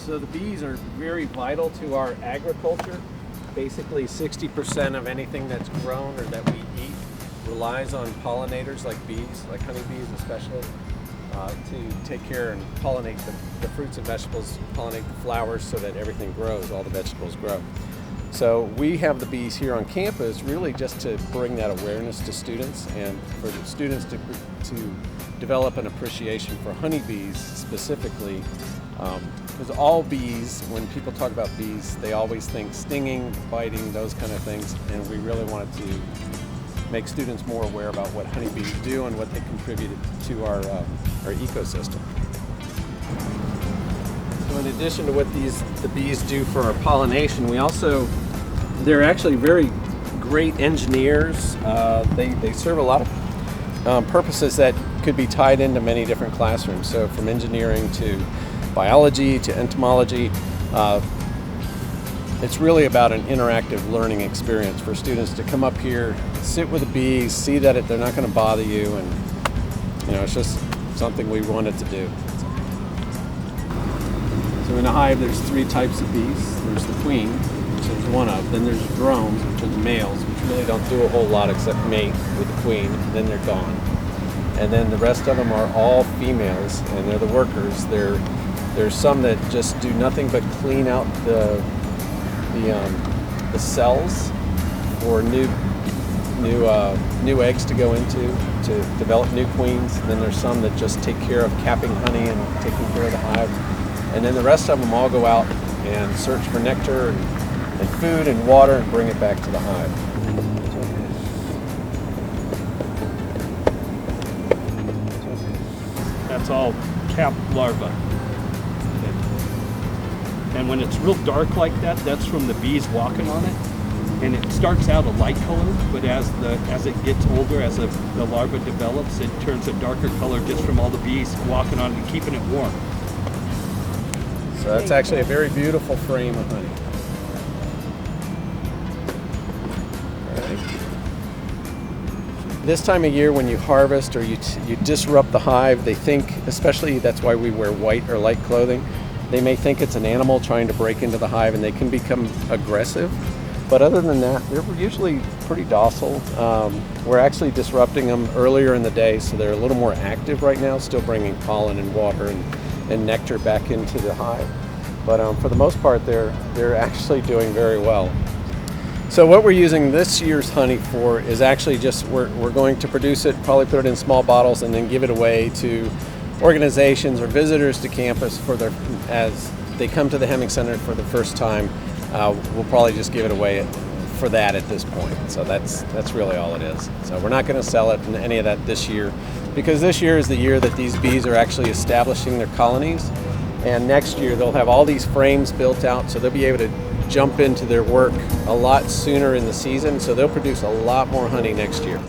So the bees are very vital to our agriculture. Basically 60% of anything that's grown or that we eat relies on pollinators like bees, like honeybees especially, to take care and pollinate the fruits and vegetables, pollinate the flowers so that everything grows, all the vegetables grow. So we have the bees here on campus really just to bring that awareness to students and for the students to develop an appreciation for honeybees specifically. Because all bees, when people talk about bees, they always think stinging, biting, those kind of things, and we really wanted to make students more aware about what honeybees do and what they contribute to our ecosystem. So in addition to what the bees do for our pollination, they're actually very great engineers. They serve a lot of purposes that could be tied into many different classrooms. So from engineering to biology to entomology, it's really about an interactive learning experience for students to come up here, sit with the bees, see that they're not going to bother you, and it's just something we wanted to do. So in a hive, there's 3 types of bees. There's the queen, which is one of. Then there's drones, which are the males, which really don't do a whole lot except mate with the queen, and then they're gone. And then the rest of them are all females, and they're the workers. There's some that just do nothing but clean out the cells for new eggs to go into to develop new queens. And then there's some that just take care of capping honey and taking care of the hive. And then the rest of them all go out and search for nectar and food and water and bring it back to the hive. That's all capped larvae. And when it's real dark like that, that's from the bees walking on it. And it starts out a light color, but as it gets older, as the larva develops, it turns a darker color just from all the bees walking on it and keeping it warm. So that's actually a very beautiful frame of honey. This time of year when you harvest or you disrupt the hive, they think, especially that's why we wear white or light clothing, they may think it's an animal trying to break into the hive and they can become aggressive. But other than that, they're usually pretty docile. We're actually disrupting them earlier in the day, so they're a little more active right now, still bringing pollen and water and nectar back into the hive. But for the most part, they're actually doing very well. So what we're using this year's honey for is actually just, we're going to produce it, probably put it in small bottles, and then give it away to organizations or visitors to campus as they come to the Hemmingson for the first time. We'll probably just give it away for that at this point. So that's really all it is. So we're not going to sell it in any of that this year, because this year is the year that these bees are actually establishing their colonies. And next year they'll have all these frames built out, so they'll be able to jump into their work a lot sooner in the season. So they'll produce a lot more honey next year.